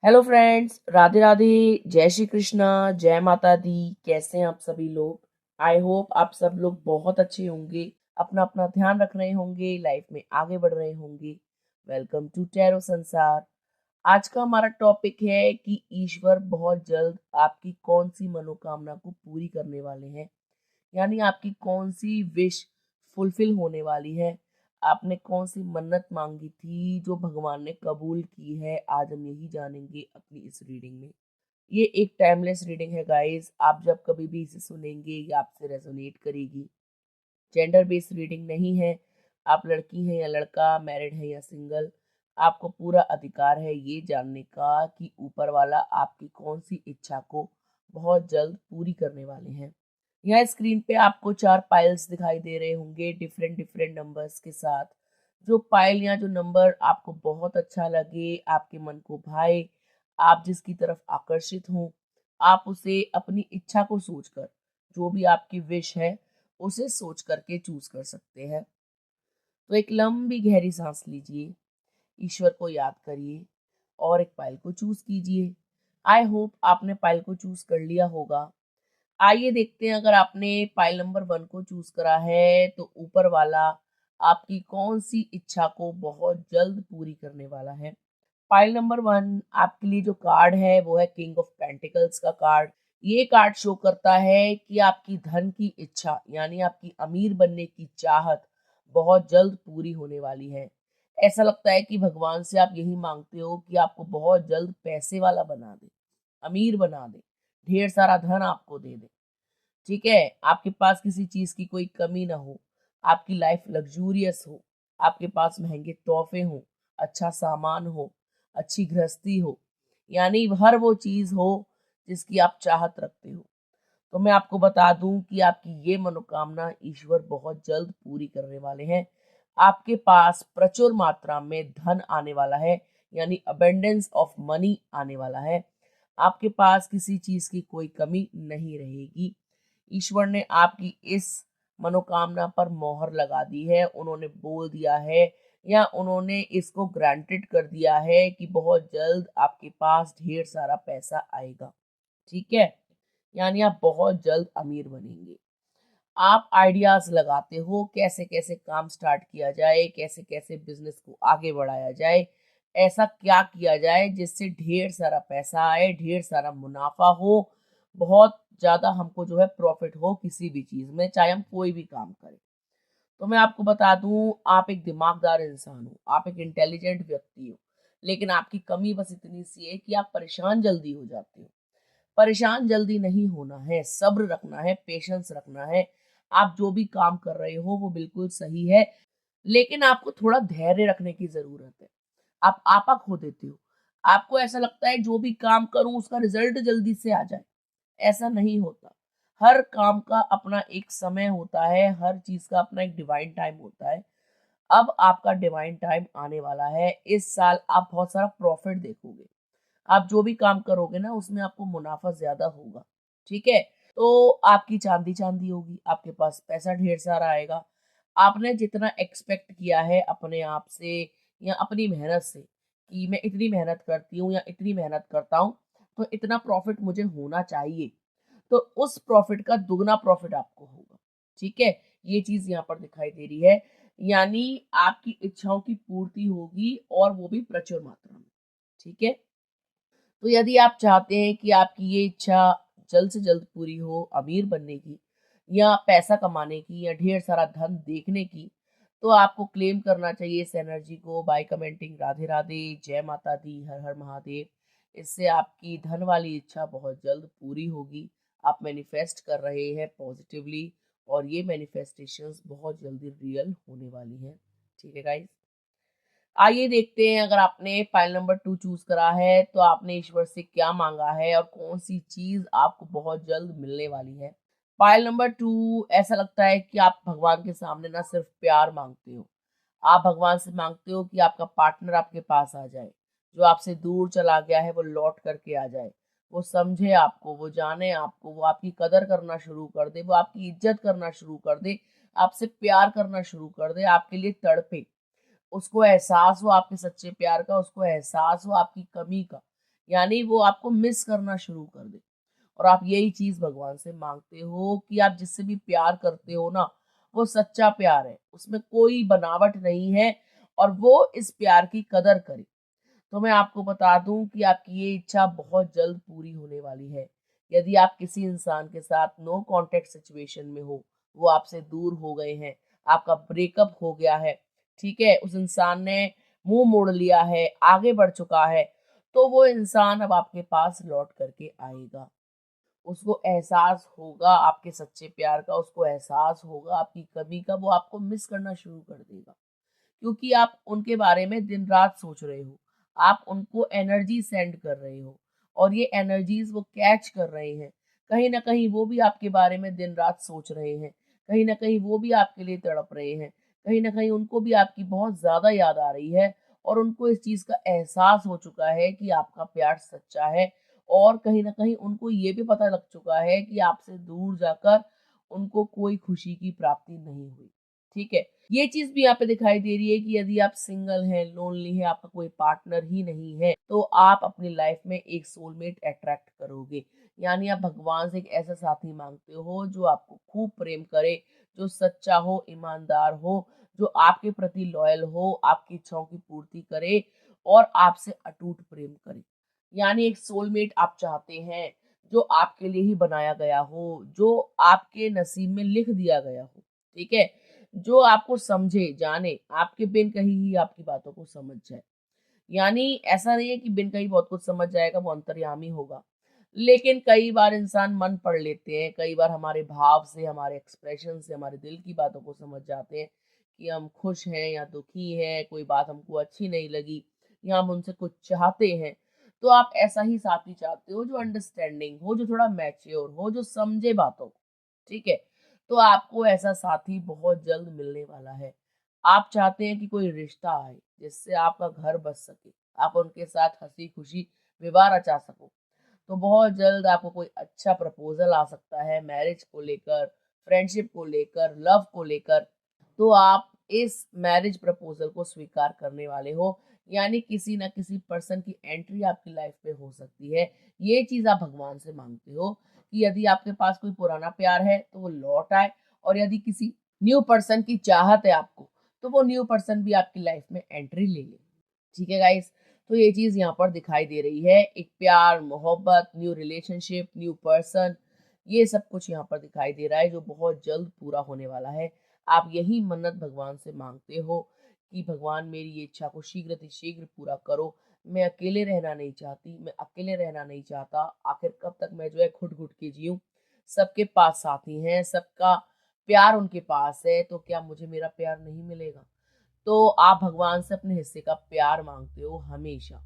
Hello friends, Radhe Radhe. जय श्री कृष्णा, जय माता दी। कैसे हैं आप सभी लोग? आई होप आप सब लोग बहुत अच्छे होंगे, अपना अपना ध्यान रख रहे होंगे, लाइफ में आगे बढ़ रहे होंगे। वेलकम टू टैरो संसार। आज का हमारा टॉपिक है कि ईश्वर बहुत जल्द आपकी कौन सी मनोकामना को पूरी करने वाले हैं, यानी आपकी कौन सी विश फुलफिल होने वाली है। आपने कौन सी मन्नत मांगी थी जो भगवान ने कबूल की है, आज हम यही जानेंगे अपनी इस रीडिंग में। ये एक टाइमलेस रीडिंग है गाइस, आप जब कभी भी इसे सुनेंगे ये आपसे रेजोनेट करेगी। जेंडर बेस्ड रीडिंग नहीं है। आप लड़की हैं या लड़का, मैरिड है या सिंगल, आपको पूरा अधिकार है ये जानने का कि ऊपर वाला आपकी कौन सी इच्छा को बहुत जल्द पूरी करने वाले हैं। यहाँ स्क्रीन पे आपको 4 पाइल्स दिखाई दे रहे होंगे डिफरेंट डिफरेंट नंबर्स के साथ। जो पाइल या जो नंबर आपको बहुत अच्छा लगे, आपके मन को भाए, आप जिसकी तरफ आकर्षित हों, आप उसे अपनी इच्छा को सोचकर, जो भी आपकी विश है उसे सोच करके चूज कर सकते हैं। तो एक लंबी गहरी सांस लीजिए, ईश्वर को याद करिए और एक पाइल को चूज कीजिए। आई होप आपने पाइल को चूज कर लिया होगा। आइए देखते हैं, अगर आपने पाइल नंबर 1 को चूज करा है तो ऊपर वाला आपकी कौन सी इच्छा को बहुत जल्द पूरी करने वाला है। पाइल नंबर 1 आपके लिए जो कार्ड है वो है किंग ऑफ पेंटिकल्स का कार्ड। ये कार्ड शो करता है कि आपकी धन की इच्छा, यानी आपकी अमीर बनने की चाहत बहुत जल्द पूरी होने वाली है। ऐसा लगता है कि भगवान से आप यही मांगते हो कि आपको बहुत जल्द पैसे वाला बना दे, अमीर बना दे, ढेर सारा धन आपको दे दे। ठीक है, आपके पास किसी चीज की कोई कमी ना हो, आपकी लाइफ लग्जूरियस हो, आपके पास महंगे तोहफे हो, अच्छा सामान हो, अच्छी गृहस्थी हो, यानी हर वो चीज हो जिसकी आप चाहत रखते हो। तो मैं आपको बता दूं कि आपकी ये मनोकामना ईश्वर बहुत जल्द पूरी करने वाले हैं। आपके पास प्रचुर मात्रा में धन आने वाला है, यानी अबेंडेंस ऑफ मनी आने वाला है। आपके पास किसी चीज की कोई कमी नहीं रहेगी। ईश्वर ने आपकी इस मनोकामना पर मोहर लगा दी है, उन्होंने बोल दिया है या उन्होंने इसको ग्रांटेड कर दिया है कि बहुत जल्द आपके पास ढेर सारा पैसा आएगा। ठीक है, यानी आप बहुत जल्द अमीर बनेंगे। आप आइडियाज लगाते हो कैसे कैसे काम स्टार्ट किया जाए, कैसे कैसे बिजनेस को आगे बढ़ाया जाए, ऐसा क्या किया जाए जिससे ढेर सारा पैसा आए, ढेर सारा मुनाफा हो, बहुत ज्यादा हमको जो है प्रॉफिट हो किसी भी चीज में, चाहे हम कोई भी काम करें। तो मैं आपको बता दूं, आप एक दिमागदार इंसान हो, आप एक इंटेलिजेंट व्यक्ति हो, लेकिन आपकी कमी बस इतनी सी है कि आप परेशान जल्दी हो जाते हो। परेशान जल्दी नहीं होना है, सब्र रखना है, पेशेंस रखना है। आप जो भी काम कर रहे हो वो बिल्कुल सही है, लेकिन आपको थोड़ा धैर्य रखने की जरूरत है। आप आपा खो देते हो, आपको ऐसा लगता है जो भी काम करूं उसका रिजल्ट जल्दी से आ जाए। ऐसा नहीं होता। हर काम का अपना एक समय होता है, हर चीज का अपना एक डिवाइन टाइम होता है। अब आपका डिवाइन टाइम आने वाला है। इस साल आप बहुत सारा प्रॉफिट देखोगे। आप जो भी काम करोगे ना उसमें आपको मुनाफा ज्यादा होगा। ठीक है, तो आपकी चांदी चांदी होगी, आपके पास पैसा ढेर सारा आएगा। आपने जितना एक्सपेक्ट किया है अपने आप से या अपनी मेहनत से कि मैं इतनी मेहनत करती हूँ या इतनी मेहनत करता हूँ तो इतना प्रॉफिट मुझे होना चाहिए, तो उस प्रॉफिट का दुगना प्रॉफिट आपको होगा। ठीक है, ये चीज यहाँ पर दिखाई दे रही है, यानी आपकी इच्छाओं की पूर्ति होगी और वो भी प्रचुर मात्रा में। ठीक है, तो यदि आप चाहते हैं कि आपकी ये इच्छा जल्द से जल्द पूरी हो, अमीर बनने की या पैसा कमाने की या ढेर सारा धन देखने की, तो आपको क्लेम करना चाहिए इस एनर्जी को बाय कमेंटिंग राधे राधे, जय माता दी, हर हर महादेव। इससे आपकी धन वाली इच्छा बहुत जल्द पूरी होगी। आप मैनिफेस्ट कर रहे हैं पॉजिटिवली और ये मैनिफेस्टेशंस बहुत जल्दी रियल होने वाली हैं। ठीक है गाइस, आइए देखते हैं, अगर आपने फाइल नंबर 2 चूज करा है तो आपने ईश्वर से क्या मांगा है और कौन सी चीज आपको बहुत जल्द मिलने वाली है। फाइल नंबर 2, ऐसा लगता है कि आप भगवान के सामने ना सिर्फ प्यार मांगते हो, आप भगवान से मांगते हो कि आपका पार्टनर आपके पास आ जाए, जो आपसे दूर चला गया है वो लौट करके आ जाए, वो समझे आपको, वो जाने आपको, वो आपकी कदर करना शुरू कर दे, वो आपकी इज्जत करना शुरू कर दे, आपसे प्यार करना शुरू कर दे, आपके लिए तड़पे, उसको एहसास हो आपके सच्चे प्यार का, उसको एहसास हो आपकी कमी का, यानी वो आपको मिस करना शुरू कर दे। और आप यही चीज़ भगवान से माँगते हो कि आप जिससे भी प्यार करते हो ना, वो सच्चा प्यार है, उसमें कोई बनावट नहीं है और वो इस प्यार की कदर करे। तो मैं आपको बता दूँ कि आपकी ये इच्छा बहुत जल्द पूरी होने वाली है। यदि आप किसी इंसान के साथ नो कॉन्टैक्ट सिचुएशन में हो, वो आपसे दूर हो गए हैं, आपका ब्रेकअप हो गया है, ठीक है? उस इंसान ने मुँह मोड़ लिया है, आगे बढ़ चुका है, तो वो इंसान अब आपके पास लौट कर के आएगा। उसको एहसास होगा आपके सच्चे प्यार का, उसको एहसास होगा आपकी कमी का, वो आपको मिस करना शुरू कर देगा। क्योंकि आप उनके बारे में दिन-रात सोच रहे हो। आप उनको एनर्जी सेंड कर रहे हो और ये एनर्जीज़ वो कैच कर रहे हैं। कहीं न कहीं वो भी आपके बारे में दिन-रात सोच रहे हैं। कहीं न कहीं वो भी आपके लिए तड़प रहे हैं। कहीं न कहीं उनको भी आपकी बहुत ज़्यादा याद आ रही है और उनको इस चीज़ का एहसास हो चुका है कि आपका प्यार सच्चा है और कहीं न कहीं उनको ये भी पता लग चुका है कि आपसे दूर जाकर उनको कोई खुशी की प्राप्ति नहीं हुई। ठीक है? ये चीज़ भी यहाँ पे दिखाई दे रही है कि यदि आप सिंगल हैं, लोनली हैं, आपका कोई पार्टनर ही नहीं है, तो आप अपनी लाइफ में एक सोलमेट अट्रैक्ट करोगे। यानी आप भगवान से एक ऐसा साथी माँगते हो जो आपको खूब प्रेम करे, जो सच्चा हो, ईमानदार हो, जो आपके प्रति लॉयल हो, आपकी इच्छाओं की पूर्ति करे और आपसे अटूट प्रेम करे। यानी एक सोलमेट आप चाहते हैं, जो आपके लिए ही बनाया गया हो, जो आपके नसीब में लिख दिया गया हो, ठीक है? जो आपको समझे, जाने, आपके बिन कही ही आपकी बातों को समझ जाए। यानी ऐसा नहीं है कि बिन कही बहुत कुछ समझ जाएगा, वो अंतर्यामी होगा। लेकिन कई बार इंसान मन पढ़ लेते हैं, कई बार हमारे भाव से, हमारे एक्सप्रेशन से, हमारे दिल की बातों को समझ जाते हैं कि हम खुश हैं या दुखी हैं, कोई बात हमको अच्छी नहीं लगी या हम उनसे कुछ चाहते हैं। तो आप ऐसा ही साथी चाहते हो जो अंडरस्टैंडिंग हो, जो थोड़ा मैच्योर हो, जो समझे बातों को, ठीक है? तो आपको ऐसा साथी बहुत जल्द मिलने वाला है। आप चाहते हैं कि कोई रिश्ता आए, जिससे आपका घर बस सके, आप उनके साथ हँसी-खुशी विवाह रचा सको। तो बहुत जल्द आपको कोई अच्छा प्रपोज़ल आ सकता है मैरिज को लेकर, फ्रेंडशिप को लेकर, लव को लेकर। तो आप इस मैरिज प्रपोज़ल को स्वीकार करने वाले हो, यानी किसी न किसी पर्सन की एंट्री आपकी लाइफ में हो सकती है। ये चीज़ आप भगवान से माँगते हो कि यदि आपके पास कोई पुराना प्यार है, तो वो लौट आए और यदि किसी न्यू पर्सन की चाहत है आपको, तो वो न्यू पर्सन भी आपकी लाइफ में एंट्री ले ले। ठीक है गाइस? तो ये चीज़ यहाँ पर दिखाई दे रही है। एक प्यार, मोहब्बत, न्यू रिलेशनशिप, न्यू पर्सन, ये सब कुछ यहाँ पर दिखाई दे रहा है जो बहुत जल्द पूरा होने वाला है। आप यही मन्नत भगवान से माँगते हो कि भगवान मेरी ये इच्छा को शीघ्र पूरा करो। मैं अकेले रहना नहीं चाहती, मैं अकेले रहना नहीं चाहता। आखिर कब तक मैं जो है घुट-घुट के जिऊँ? सबके पास साथी हैं, सबका प्यार उनके पास है, तो क्या मुझे मेरा प्यार नहीं मिलेगा? तो आप भगवान से अपने हिस्से का प्यार माँगते हो हमेशा।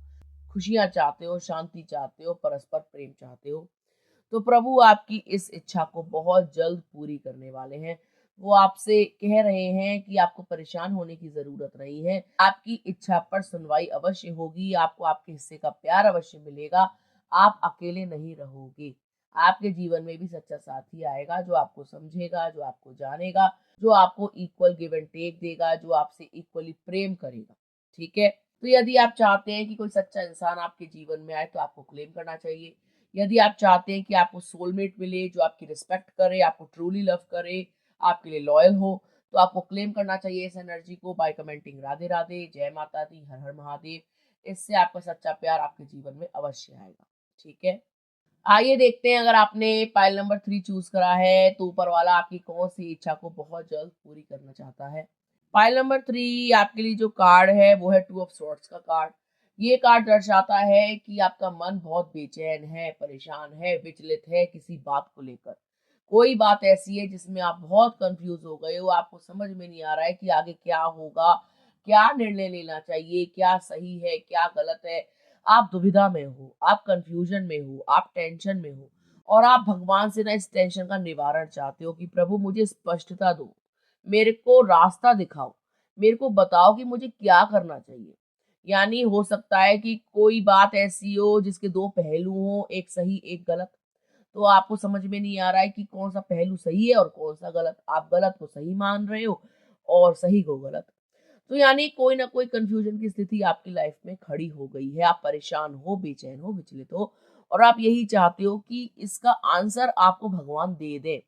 खुशियाँ चाहते हो, शांति चाहते हो, परस्पर प्रेम चाहते हो। तो प्रभु आपकी इस इच्छा को बहुत जल्द पूरी करने वाले हैं। वो आपसे कह रहे हैं कि आपको परेशान होने की ज़रूरत नहीं है। आपकी इच्छा पर सुनवाई अवश्य होगी, आपको आपके हिस्से का प्यार अवश्य मिलेगा। आप अकेले नहीं रहोगे। आपके जीवन में भी सच्चा साथी आएगा जो आपको समझेगा, जो आपको जानेगा, जो आपको इक्वल गिव एंड टेक देगा, जो आपसे इक्वली प्रेम करेगा। ठीक है? तो यदि आप चाहते हैं कि कोई सच्चा इंसान आपके जीवन में आए तो आपको क्लेम करना चाहिए। यदि आप चाहते हैं कि आपको सोलमेट मिले जो आपकी रिस्पेक्ट करे, आपको ट्रूली लव करे, आपके लिए लॉयल हो, तो आपको क्लेम करना चाहिए इस एनर्जी को बाय कमेंटिंग राधे राधे, जय माता दी, हर हर महादेव। इससे आपका सच्चा प्यार आपके जीवन में अवश्य आएगा। ठीक है? आइए देखते हैं अगर आपने पाइल नंबर 3 चूज़ करा है, तो ऊपर वाला आपकी कौन-सी इच्छा को बहुत जल्द पूरी करना चाहता है। पाइल नंबर 3 आपके लिए जो कार्ड है, वो है 2 ऑफ स्वॉर्ड्स का कार्ड। ये कार्ड दर्शाता है कि आपका मन बहुत बेचैन है, परेशान है, विचलित है किसी बात को लेकर। कोई बात ऐसी है जिसमें आप बहुत कन्फ्यूज़ हो गए हो, आपको समझ में नहीं आ रहा है कि आगे क्या होगा, क्या निर्णय लेना चाहिए, क्या सही है, क्या गलत है। आप दुविधा में हो, आप कन्फ्यूजन में हो, आप टेंशन में हो और आप भगवान से ना इस टेंशन का निवारण चाहते हो कि प्रभु मुझे स्पष्टता दो, मेरे को रास्ता दिखाओ, मेरे को बताओ कि मुझे क्या करना चाहिए। यानी हो सकता है कि कोई बात ऐसी हो जिसके 2 पहलू हों, एक सही, एक गलत। तो आपको समझ में नहीं आ रहा है कि कौन-सा पहलू सही है और कौन-सा गलत। आप गलत को सही मान रहे हो और सही को गलत। तो यानी कोई ना कोई कन्फ्यूजन की स्थिति आपकी लाइफ में खड़ी हो गई है। आप परेशान हो, बेचैन हो, विचलित हो और आप यही चाहते हो कि इसका आंसर आपको भगवान दे दें,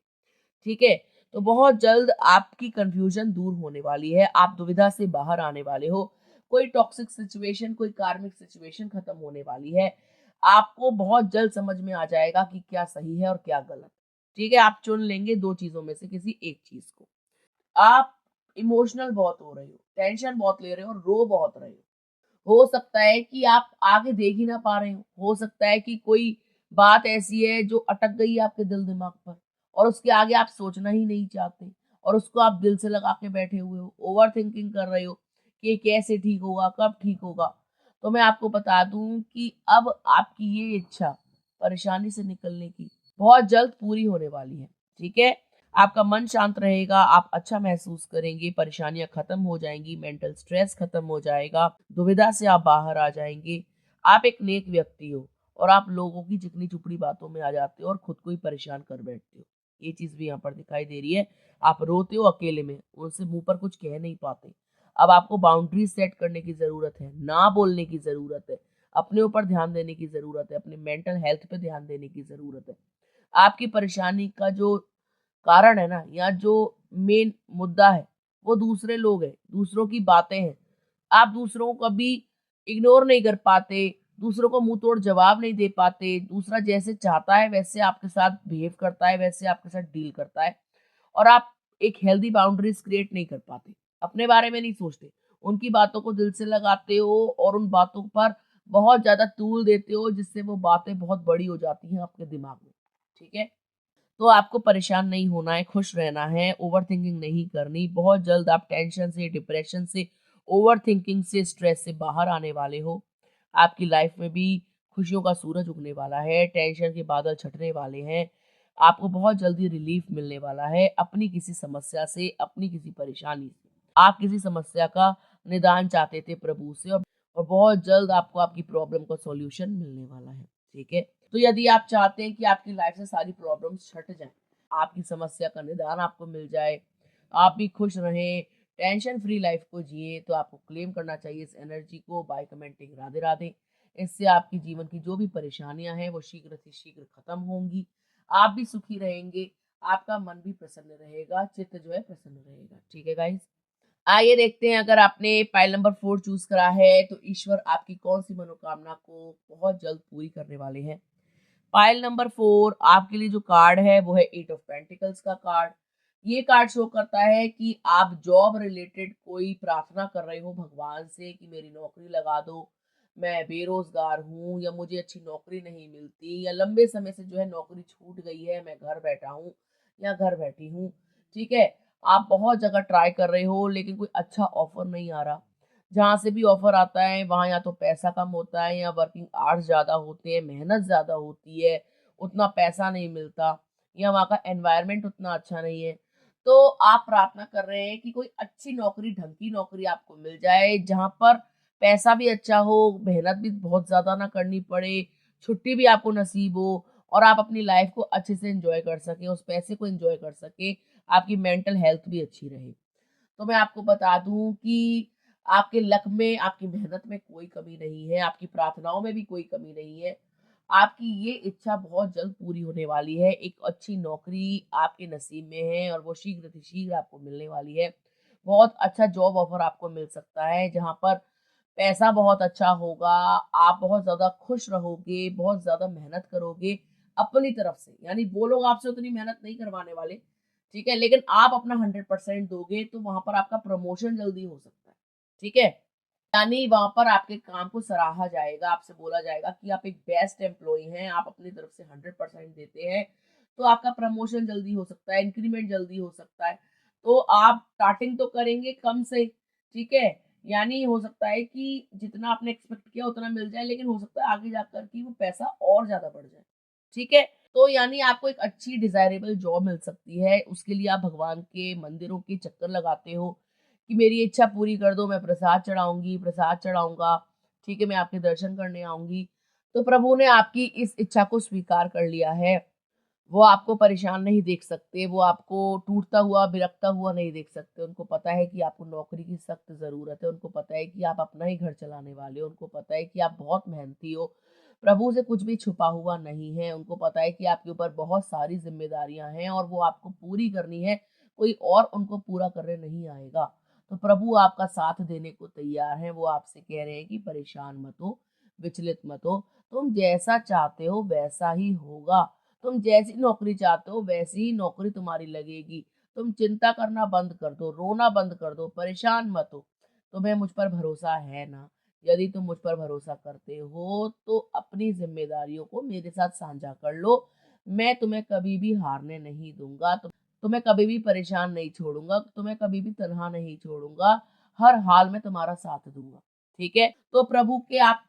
ठीक है? तो बहुत जल्द आपकी कन्फ्यूजन दूर होने वाली है, आप दुविधा से बाहर आने वाले हो। कोई टॉक्सिक सिचुएशन, कोई कार्मिक सिचुएशन खत्म होने वाली है। आपको बहुत जल्द समझ में आ जाएगा कि क्या सही है और क्या गलत, ठीक है? आप चुन लेंगे 2 चीज़ों में से किसी एक चीज़ को। आप इमोशनल बहुत हो रहे हो, टेंशन बहुत ले रहे हो और रो बहुत रहे हो सकता है कि आप आगे देख ही ना पा रहे हो सकता है कि कोई बात ऐसी है जो अटक गई है आपके दिल दिमाग पर और उसके आगे आप सोचना ही नहीं चाहते और उसको आप दिल से लगा के बैठे हुए हो, ओवर थिंकिंग कर रहे हो कि ये कैसे ठीक होगा, कब ठीक होगा। तो मैं आपको बता दूं कि अब आपकी ये इच्छा परेशानी से निकलने की बहुत जल्द पूरी होने वाली है, ठीक है? आपका मन शांत रहेगा, आप अच्छा महसूस करेंगे, परेशानियाँ खत्म हो जाएँगी, मेंटल स्ट्रेस खत्म हो जाएगा, दुविधा से आप बाहर आ जाएँगे। आप एक नेक व्यक्ति हो और आप लोगों की चिकनी-चुपड़ी बातों में आ जाते हो और खुद को ही परेशान कर बैठते हो। ये चीज़ भी यहाँ पर दिखाई दे रही है। आप रोते हो अकेले में, उनसे मुँह पर कुछ कह नहीं पाते। अब आपको बाउंड्रीज़ सेट करने की ज़रूरत है, ना बोलने की ज़रूरत है, अपने ऊपर ध्यान देने की ज़रूरत है, अपने मेंटल हेल्थ पे ध्यान देने की ज़रूरत है। आपकी परेशानी का जो कारण है ना या जो मेन मुद्दा है वो दूसरे लोग हैं, दूसरों की बातें हैं। आप दूसरों को कभी इग्नोर नहीं कर पाते, दूसरों को मुँह तोड़ जवाब नहीं दे पाते, दूसरा जैसे चाहता है वैसे आपके साथ बिहेव करता है, वैसे आपके साथ डील करता है और आप एक हेल्दी बाउंड्रीज़ क्रिएट नहीं कर पाते। अपने बारे में नहीं सोचते, उनकी बातों को दिल से लगाते हो और उन बातों पर बहुत ज़्यादा तूल देते हो जिससे वो बातें बहुत बड़ी हो जाती हैं आपके दिमाग में, ठीक है? तो आपको परेशान नहीं होना है, खुश रहना है, ओवरथिंकिंग नहीं करनी। बहुत जल्द आप टेंशन से, डिप्रेशन से, ओवरथिंकिंग से, स्ट्रेस से बाहर आने वाले हो। आपकी लाइफ में भी खुशियों का सूरज उगने वाला है, टेंशन के बादल छटने वाले हैं। आपको बहुत जल्दी रिलीफ मिलने वाला है अपनी किसी समस्या से, अपनी किसी परेशानी से। आप किसी समस्या का निदान चाहते थे प्रभु से और बहुत जल्द आपको आपकी प्रॉब्लम का सॉल्यूशन मिलने वाला है, ठीक है? तो यदि आप चाहते हैं कि आपकी लाइफ से सारी प्रॉब्लम्स छट जाएँ, आपकी समस्या का निदान आपको मिल जाए, आप भी खुश रहें, टेंशन फ्री लाइफ को जिएँ, तो आपको क्लेम करना चाहिए इस एनर्जी को बाय कमेंटिंग राधे राधे। इससे आपके जीवन की जो भी परेशानियाँ हैं, वो शीघ्र से शीघ्र खत्म होंगी। आप भी सुखी रहेंगे, आपका मन भी प्रसन्न रहेगा, चित्त जो है प्रसन्न रहेगा। ठीक है गाइज़? आइए देखते हैं अगर आपने पाइल नंबर 4 चूज़ करा है, तो ईश्वर आपकी कौन-सी मनोकामना को बहुत जल्द पूरी करने वाले हैं। पाइल नंबर 4 आपके लिए जो कार्ड है वो है 8 ऑफ पेंटिकल्स का कार्ड। ये कार्ड शो करता है कि आप जॉब रिलेटेड कोई प्रार्थना कर रहे हो भगवान से कि मेरी नौकरी लगा दो, मैं बेरोज़गार हूँ या मुझे अच्छी नौकरी नहीं मिलती या लंबे समय से जो है नौकरी छूट गई है, मैं घर बैठा हूँ या घर बैठी हूँ, ठीक है? आप बहुत जगह ट्राई कर रहे हो लेकिन कोई अच्छा ऑफ़र नहीं आ रहा। जहाँ से भी ऑफ़र आता है वहाँ या तो पैसा कम होता है या वर्किंग आवर्स ज़्यादा होते हैं, मेहनत ज़्यादा होती है, उतना पैसा नहीं मिलता या वहाँ का एनवायरनमेंट उतना अच्छा नहीं है। तो आप प्रार्थना कर रहे हैं कि कोई अच्छी नौकरी, ढंग की नौकरी आपको मिल जाए, जहाँ पर पैसा भी अच्छा हो, मेहनत भी बहुत ज़्यादा ना करनी पड़े, छुट्टी भी आपको नसीब हो और आप अपनी लाइफ़ को अच्छे से एन्जॉय कर सकें, उस पैसे को एन्जॉय कर सकें, आपकी मेंटल हेल्थ भी अच्छी रहे। तो मैं आपको बता दूँ कि आपके लक में, आपकी मेहनत में कोई कमी नहीं है, आपकी प्रार्थनाओं में भी कोई कमी नहीं है। आपकी ये इच्छा बहुत जल्द पूरी होने वाली है। एक अच्छी नौकरी आपके नसीब में है और वो शीघ्र से शीघ्र आपको मिलने वाली है। बहुत अच्छा जॉब ऑफ़र आपको मिल सकता है, जहाँ पर पैसा बहुत अच्छा होगा, आप बहुत ज़्यादा खुश रहोगे, बहुत ज़्यादा मेहनत करोगे अपनी तरफ से। यानी वो लोग आपसे उतनी मेहनत नहीं करवाने वाले, ठीक है? लेकिन आप अपना 100% दोगे तो वहाँ पर आपका प्रमोशन जल्दी हो सकता है, ठीक है? यानी वहाँ पर आपके काम को सराहा जाएगा, आपसे बोला जाएगा कि आप एक बेस्ट एम्प्लॉयी हैं, आप अपनी तरफ से 100% देते हैं, तो आपका प्रमोशन जल्दी हो सकता है, इंक्रीमेंट जल्दी हो सकता है। तो आप स्टार्टिंग तो करेंगे कम से, ठीक है? यानी हो सकता है कि जितना आपने एक्सपेक्ट किया उतना मिल जाए, लेकिन हो सकता है आगे जाकर कि वो पैसा और ज़्यादा बढ़ जाए, ठीक है? तो यानी आपको एक अच्छी डिज़ायरेबल जॉब मिल सकती है, उसके लिए आप भगवान के मंदिरों के चक्कर लगाते हो कि मेरी इच्छा पूरी कर दो, मैं प्रसाद चढ़ाऊँगी, प्रसाद चढ़ाऊँगा, ठीक है, मैं आपके दर्शन करने आऊँगी। तो प्रभु ने आपकी इस इच्छा को स्वीकार कर लिया है। वो आपको परेशान नहीं देख सकते, वो आपको टूटता हुआ, बिलखता हुआ नहीं देख सकते। उनको पता है कि आपको नौकरी की सख्त ज़रूरत है, उनको पता है कि आप अपना ही घर चलाने वाले हो, उनको पता है कि आप बहुत मेहनती हो। प्रभु से कुछ भी छुपा हुआ नहीं है, उनको पता है कि आपके ऊपर बहुत सारी ज़िम्मेदारियाँ हैं और वो आपको पूरी करनी है, कोई और उनको पूरा करने नहीं आएगा। तो प्रभु आपका साथ देने को तैयार हैं, वो आपसे कह रहे हैं कि परेशान मत हो, विचलित मत हो, तुम जैसा चाहते हो वैसा ही होगा। तुम जैसी नौकरी चाहते हो वैसी ही नौकरी तुम्हारी लगेगी। तुम चिंता करना बंद कर दो, रोना बंद कर दो, परेशान मत हो। तुम्हें मुझ पर भरोसा है ना? यदि तुम मुझ पर भरोसा करते हो तो अपनी ज़िम्मेदारियों को मेरे साथ साझा कर लो। मैं तुम्हें कभी भी हारने नहीं दूँगा, तुम्हें कभी भी परेशान नहीं छोड़ूँगा, तुम्हें कभी भी तन्हा नहीं छोड़ूँगा। हर हाल में तुम्हारा साथ दूँगा। ठीक है? तो प्रभु के आप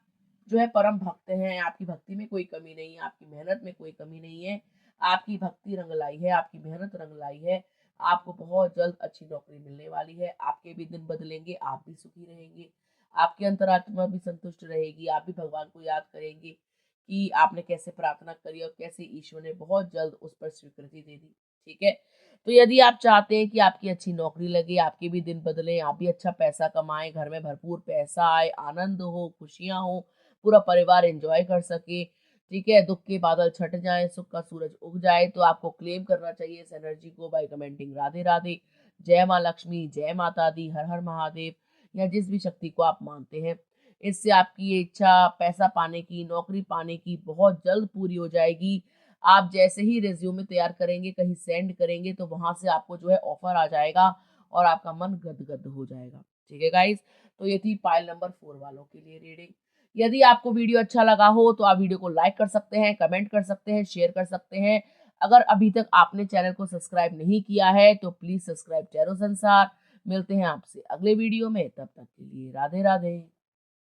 जो है परम भक्त हैं, आपकी भक्ति में कोई कमी नहीं है, आपकी मेहनत में कोई कमी नहीं है, आपकी भक्ति रंग लाई है, आपकी मेहनत रंग लाई है, आपको बहुत जल्द अच्छी नौकरी मिलने वाली है, आपके भी दिन बदलेंगे, आप भी सुखी रहेंगे, आपकी अंतरात्मा भी संतुष्ट रहेगी, आप भी भगवान को याद करेंगे कि आपने कैसे प्रार्थना करी और कैसे ईश्वर ने बहुत जल्द उस पर स्वीकृति दे दी। ठीक है? तो यदि आप चाहते हैं कि आपकी अच्छी नौकरी लगे, आपके भी दिन बदलें, आप भी अच्छा पैसा कमाएँ, घर में भरपूर पैसा आए, आनंद हो, खुशियाँ हों, पूरा परिवार एंजॉय कर सके, ठीक है? दुःख के बादल छट जाएँ, सुख का सूरज उग जाए, तो आपको क्लेम करना चाहिए इस एनर्जी को बाय कमेंटिंग राधे राधे, जय माँ लक्ष्मी, जय माता दी, हर हर महादेव या जिस भी शक्ति को आप मानते हैं। इससे आपकी ये इच्छा पैसा पाने की, नौकरी पाने की बहुत जल्द पूरी हो जाएगी। आप जैसे ही रिज़्यूमे तैयार करेंगे, कहीं सेंड करेंगे तो वहाँ से आपको जो है ऑफ़र आ जाएगा और आपका मन गदगद हो जाएगा। ठीक है गाइज़? तो ये थी पाइल नंबर 4 वालों के लिए रीडिंग। यदि आपको वीडियो अच्छा लगा हो तो आप वीडियो को लाइक कर सकते हैं, कमेंट कर सकते हैं, शेयर कर सकते हैं। अगर अभी तक आपने चैनल को सब्सक्राइब नहीं किया है तो प्लीज़ सब्सक्राइब टैरो संसार। मिलते हैं आपसे अगले वीडियो में, तब तक के लिए राधे राधे।